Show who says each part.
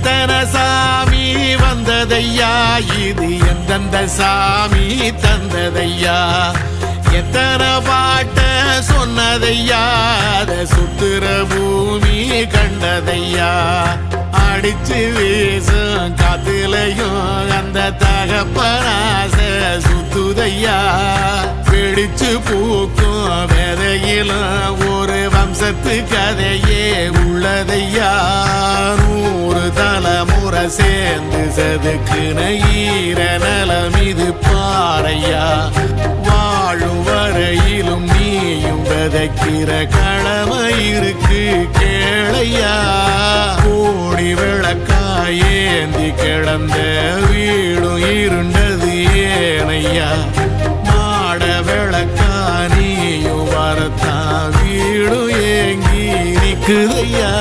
Speaker 1: எத்தனை சாமி வந்ததையா இது எந்தெந்த சாமி தந்ததையா எத்தனை பாட்ட சொன்னதையா அத சுத்துற பூமி கண்டதையா அடிச்சு வீசும் காத்துலையும் அந்த தகப்பனாச சுத்துதையா பிடிச்சு பூக்கும் விதையிலும் ஒரு வம்சத்து கதையே உள்ளதையா 100 தலைமுறை சேர்ந்து செதுக்குன ஈர நலம் இது பாறையா வாழும் வரையிலும் நீயும் விதைக்கிற கடமை இருக்கு கேளையா கோடி விளக்காயேந்தி கிடந்த வீடும் இருண்டது ஏனையா மாட விளக்கா நீயும் வரத்தான் வீடும் ஏங்கி நிக்குதையா